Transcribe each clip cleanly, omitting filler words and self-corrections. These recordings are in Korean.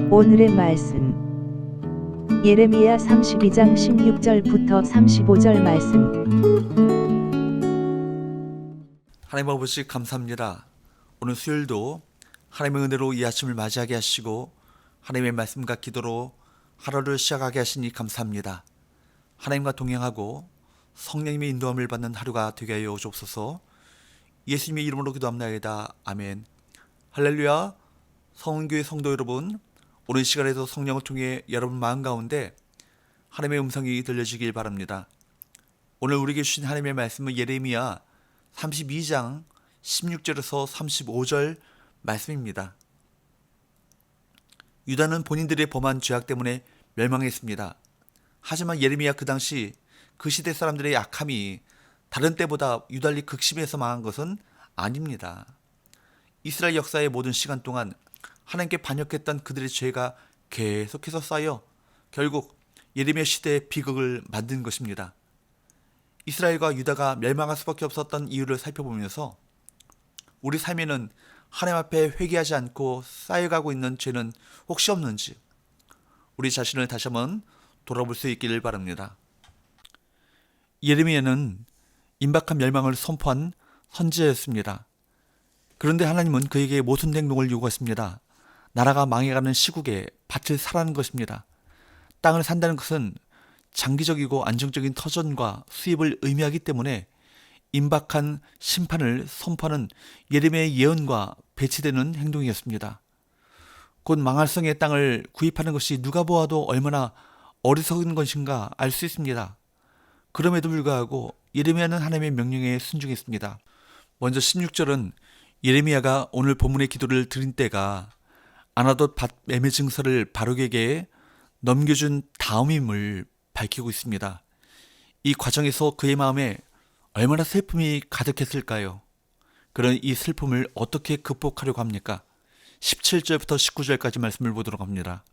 오늘의 말씀 예레미야 32장 16절부터 35절 말씀. 하나님 아버지 감사합니다. 오늘 수요일도 하나님의 은혜로 이 아침을 맞이하게 하시고 하나님의 말씀과 기도로 하루를 시작하게 하시니 감사합니다. 하나님과 동행하고 성령님의 인도함을 받는 하루가 되게 하여 주옵소서. 예수님의 이름으로 기도합나이다. 아멘. 할렐루야. 성은교회 성도 여러분, 오늘 시간에도 성령을 통해 여러분 마음 가운데 하나님의 음성이 들려지길 바랍니다. 오늘 우리에게 주신 하나님의 말씀은 예레미야 32장 16절에서 35절 말씀입니다. 유다는 본인들의 범한 죄악 때문에 멸망했습니다. 하지만 예레미야 그 당시 그 시대 사람들의 악함이 다른 때보다 유달리 극심해서 망한 것은 아닙니다. 이스라엘 역사의 모든 시간 동안 하나님께 반역했던 그들의 죄가 계속해서 쌓여 결국 예레미야 시대의 비극을 만든 것입니다. 이스라엘과 유다가 멸망할 수밖에 없었던 이유를 살펴보면서 우리 삶에는 하나님 앞에 회개하지 않고 쌓여가고 있는 죄는 혹시 없는지 우리 자신을 다시 한번 돌아볼 수 있기를 바랍니다. 예레미야는 임박한 멸망을 선포한 선지자였습니다. 그런데 하나님은 그에게 모순된 행동을 요구했습니다. 나라가 망해가는 시국에 밭을 사라는 것입니다. 땅을 산다는 것은 장기적이고 안정적인 터전과 수입을 의미하기 때문에 임박한 심판을 선포하는 예레미야의 예언과 배치되는 행동이었습니다. 곧 망할성의 땅을 구입하는 것이 누가 보아도 얼마나 어리석은 것인가 알 수 있습니다. 그럼에도 불구하고 예레미야는 하나님의 명령에 순종했습니다. 먼저 16절은 예레미야가 오늘 본문의 기도를 드린 때가 아나돗 밭 매매 증서를 바룩에게 넘겨준 다음임을 밝히고 있습니다. 이 과정에서 그의 마음에 얼마나 슬픔이 가득했을까요? 그런 이 슬픔을 어떻게 극복하려고 합니까? 17절부터 19절까지 말씀을 보도록 합니다.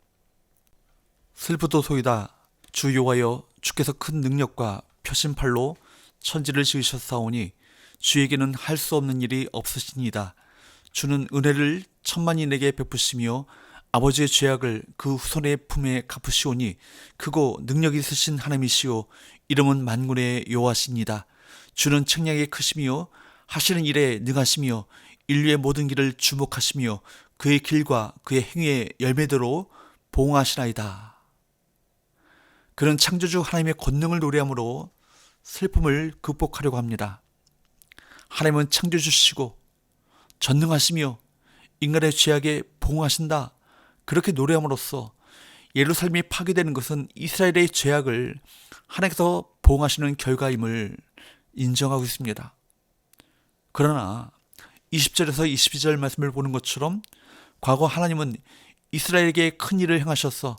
슬프도소이다. 주 여호와여, 주께서 큰 능력과 표심팔로 천지를 지으셨사오니 주에게는 할 수 없는 일이 없으시니이다. 주는 은혜를 천만인에게 베푸시며 아버지의 죄악을 그 후손의 품에 갚으시오니 크고 능력 있으신 하나님이시오. 이름은 만군의 여호와시니이다. 주는 책량이 크시며 하시는 일에 능하시며 인류의 모든 길을 주목하시며 그의 길과 그의 행위의 열매대로 보응하시나이다. 그는 창조주 하나님의 권능을 노래함으로 슬픔을 극복하려고 합니다. 하나님은 창조주시고 전능하시며 인간의 죄악에 보응하신다. 그렇게 노래함으로써 예루살렘이 파괴되는 것은 이스라엘의 죄악을 하나님께서 보응하시는 결과임을 인정하고 있습니다. 그러나 20절에서 22절 말씀을 보는 것처럼 과거 하나님은 이스라엘에게 큰 일을 행하셔서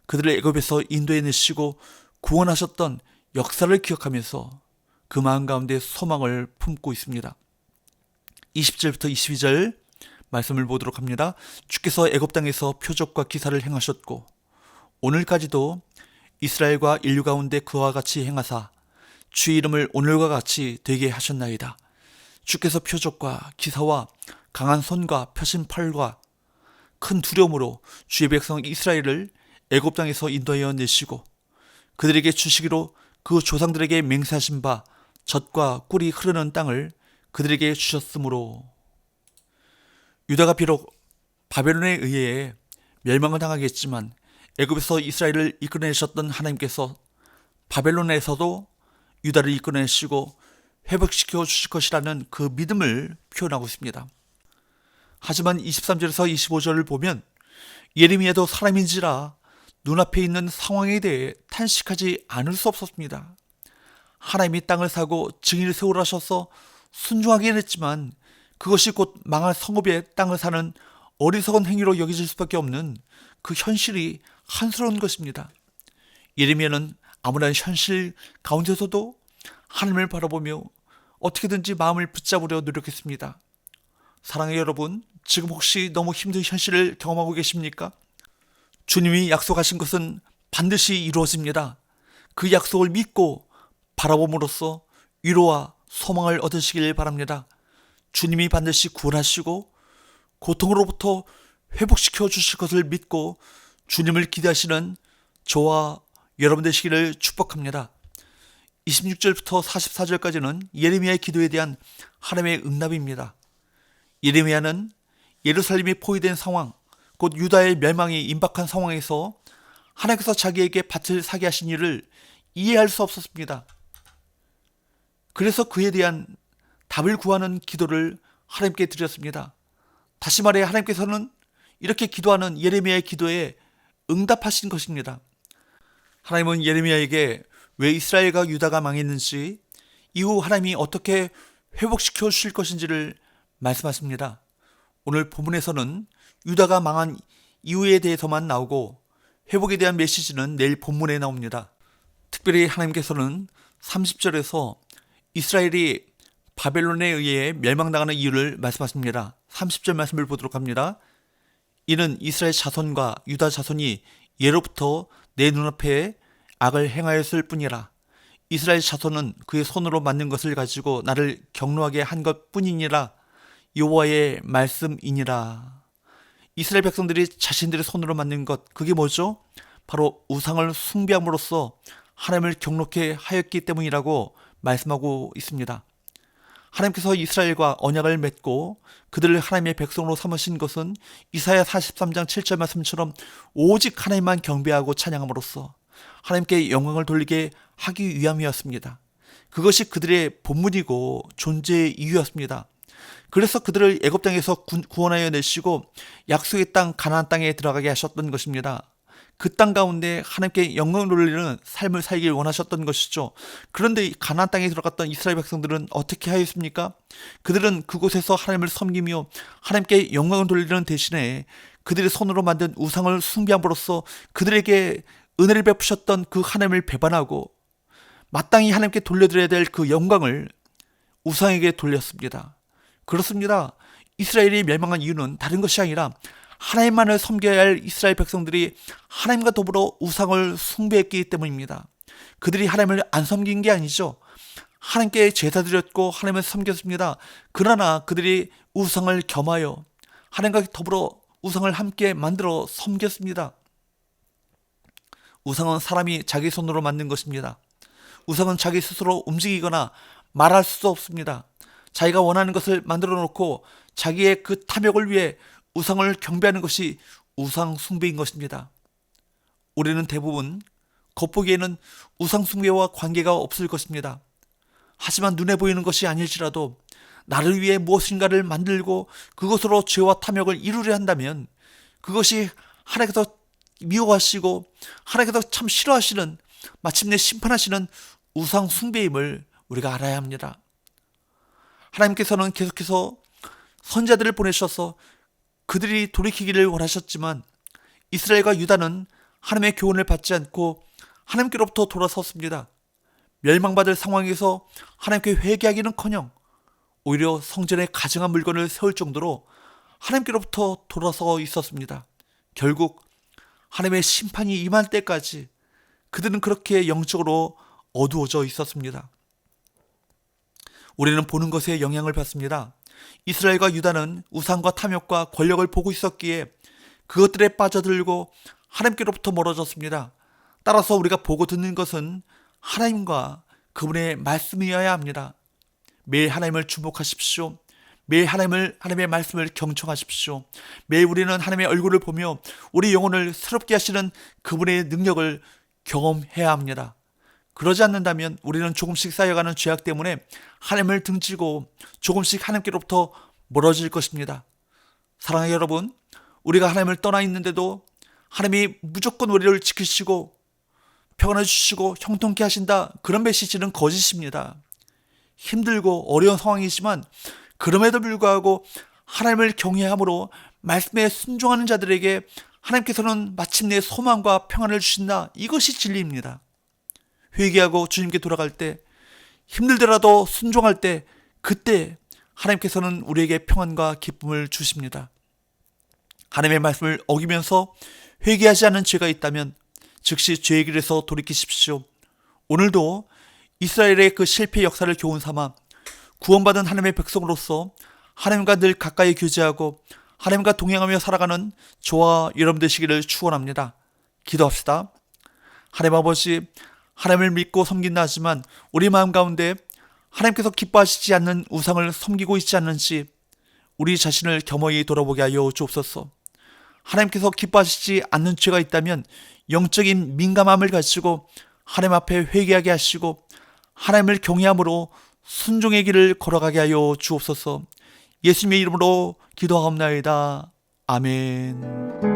그들을 애굽에서 인도해 내시고 구원하셨던 역사를 기억하면서 그 마음 가운데 소망을 품고 있습니다. 20절부터 22절 말씀을 보도록 합니다. 주께서 애굽 땅에서 표적과 기사를 행하셨고 오늘까지도 이스라엘과 인류 가운데 그와 같이 행하사 주의 이름을 오늘과 같이 되게 하셨나이다. 주께서 표적과 기사와 강한 손과 펴신 팔과 큰 두려움으로 주의 백성 이스라엘을 애굽 땅에서 인도하여 내시고 그들에게 주시기로 그 조상들에게 맹세하신 바 젖과 꿀이 흐르는 땅을 그들에게 주셨으므로 유다가 비록 바벨론에 의해 멸망을 당하겠지만 애굽에서 이스라엘을 이끌어내셨던 하나님께서 바벨론에서도 유다를 이끌어내시고 회복시켜 주실 것이라는 그 믿음을 표현하고 있습니다. 하지만 23절에서 25절을 보면 예레미야도 사람인지라 눈앞에 있는 상황에 대해 탄식하지 않을 수 없었습니다. 하나님이 땅을 사고 증인을 세우라 하셔서 순종하긴 했지만 그것이 곧 망할 성읍의 땅을 사는 어리석은 행위로 여겨질 수밖에 없는 그 현실이 한스러운 것입니다. 예레미야는 아무런 현실 가운데서도 하나님을 바라보며 어떻게든지 마음을 붙잡으려 노력했습니다. 사랑하는 여러분, 지금 혹시 너무 힘든 현실을 경험하고 계십니까? 주님이 약속하신 것은 반드시 이루어집니다. 그 약속을 믿고 바라봄으로써 위로와 소망을 얻으시길 바랍니다. 주님이 반드시 구원하시고 고통으로부터 회복시켜 주실 것을 믿고 주님을 기대하시는 저와 여러분 되시기를 축복합니다. 26절부터 44절까지는 예레미야의 기도에 대한 하나님의 응답입니다. 예레미야는 예루살렘이 포위된 상황, 곧 유다의 멸망이 임박한 상황에서 하나님께서 자기에게 밭을 사게 하신 일을 이해할 수 없었습니다. 그래서 그에 대한 답을 구하는 기도를 하나님께 드렸습니다. 다시 말해 하나님께서는 이렇게 기도하는 예레미야의 기도에 응답하신 것입니다. 하나님은 예레미야에게 왜 이스라엘과 유다가 망했는지, 이후 하나님이 어떻게 회복시켜 주실 것인지를 말씀하십니다. 오늘 본문에서는 유다가 망한 이유에 대해서만 나오고 회복에 대한 메시지는 내일 본문에 나옵니다. 특별히 하나님께서는 30절에서 이스라엘이 바벨론에 의해 멸망당하는 이유를 말씀하십니다. 30절 말씀을 보도록 합니다. 이는 이스라엘 자손과 유다 자손이 예로부터 내 눈앞에 악을 행하였을 뿐이라. 이스라엘 자손은 그의 손으로 만든 것을 가지고 나를 경노하게 한 것뿐이니라. 여호와의 말씀이니라. 이스라엘 백성들이 자신들의 손으로 만든 것, 그게 뭐죠? 바로 우상을 숭배함으로써 하나님을 경노케 하였기 때문이라고 말씀하고 있습니다. 하나님께서 이스라엘과 언약을 맺고 그들을 하나님의 백성으로 삼으신 것은 이사야 43장 7절 말씀처럼 오직 하나님만 경배하고 찬양함으로써 하나님께 영광을 돌리게 하기 위함이었습니다. 그것이 그들의 본문이고 존재의 이유였습니다. 그래서 그들을 애굽 땅에서 구원하여 내시고 약속의 땅 가나안 땅에 들어가게 하셨던 것입니다. 그 땅 가운데 하나님께 영광을 돌리는 삶을 살길 원하셨던 것이죠. 그런데 가나안 땅에 들어갔던 이스라엘 백성들은 어떻게 하였습니까? 그들은 그곳에서 하나님을 섬기며 하나님께 영광을 돌리는 대신에 그들의 손으로 만든 우상을 숭배함으로써 그들에게 은혜를 베푸셨던 그 하나님을 배반하고 마땅히 하나님께 돌려드려야 될 그 영광을 우상에게 돌렸습니다. 그렇습니다. 이스라엘이 멸망한 이유는 다른 것이 아니라 하나님만을 섬겨야 할 이스라엘 백성들이 하나님과 더불어 우상을 숭배했기 때문입니다. 그들이 하나님을 안 섬긴 게 아니죠. 하나님께 제사 드렸고 하나님을 섬겼습니다. 그러나 그들이 우상을 겸하여 하나님과 더불어 우상을 함께 만들어 섬겼습니다. 우상은 사람이 자기 손으로 만든 것입니다. 우상은 자기 스스로 움직이거나 말할 수 없습니다. 자기가 원하는 것을 만들어 놓고 자기의 그 탐욕을 위해 우상을 경배하는 것이 우상 숭배인 것입니다. 우리는 대부분 겉보기에는 우상 숭배와 관계가 없을 것입니다. 하지만 눈에 보이는 것이 아닐지라도 나를 위해 무엇인가를 만들고 그것으로 죄와 탐욕을 이루려 한다면 그것이 하나님께서 미워하시고 하나님께서 참 싫어하시는, 마침내 심판하시는 우상 숭배임을 우리가 알아야 합니다. 하나님께서는 계속해서 선지자들을 보내셔서 그들이 돌이키기를 원하셨지만 이스라엘과 유다는 하나님의 교훈을 받지 않고 하나님께로부터 돌아섰습니다. 멸망받을 상황에서 하나님께 회개하기는커녕 오히려 성전에 가증한 물건을 세울 정도로 하나님께로부터 돌아서 있었습니다. 결국 하나님의 심판이 임할 때까지 그들은 그렇게 영적으로 어두워져 있었습니다. 우리는 보는 것에 영향을 받습니다. 이스라엘과 유다는 우상과 탐욕과 권력을 보고 있었기에 그것들에 빠져들고 하나님께로부터 멀어졌습니다. 따라서 우리가 보고 듣는 것은 하나님과 그분의 말씀이어야 합니다. 매일 하나님을 주목하십시오. 매일 하나님의 말씀을 경청하십시오. 매일 우리는 하나님의 얼굴을 보며 우리 영혼을 새롭게 하시는 그분의 능력을 경험해야 합니다. 그러지 않는다면 우리는 조금씩 쌓여가는 죄악 때문에 하나님을 등지고 조금씩 하나님께로부터 멀어질 것입니다. 사랑하는 여러분, 우리가 하나님을 떠나 있는데도 하나님이 무조건 우리를 지키시고 평안을 주시고 형통케 하신다, 그런 메시지는 거짓입니다. 힘들고 어려운 상황이지만 그럼에도 불구하고 하나님을 경외함으로 말씀에 순종하는 자들에게 하나님께서는 마침내 소망과 평안을 주신다, 이것이 진리입니다. 회개하고 주님께 돌아갈 때, 힘들더라도 순종할 때, 그때 하나님께서는 우리에게 평안과 기쁨을 주십니다. 하나님의 말씀을 어기면서 회개하지 않은 죄가 있다면 즉시 죄의 길에서 돌이키십시오. 오늘도 이스라엘의 그 실패 역사를 교훈 삼아 구원받은 하나님의 백성으로서 하나님과 늘 가까이 교제하고 하나님과 동행하며 살아가는 저와 여러분 되시기를 축원합니다. 기도합시다. 하나님 아버지, 하나님을 믿고 섬긴다 하지만 우리 마음 가운데 하나님께서 기뻐하시지 않는 우상을 섬기고 있지 않는지 우리 자신을 겸허히 돌아보게 하여 주옵소서. 하나님께서 기뻐하시지 않는 죄가 있다면 영적인 민감함을 가지고 하나님 앞에 회개하게 하시고 하나님을 경외함으로 순종의 길을 걸어가게 하여 주옵소서. 예수님의 이름으로 기도하옵나이다. 아멘.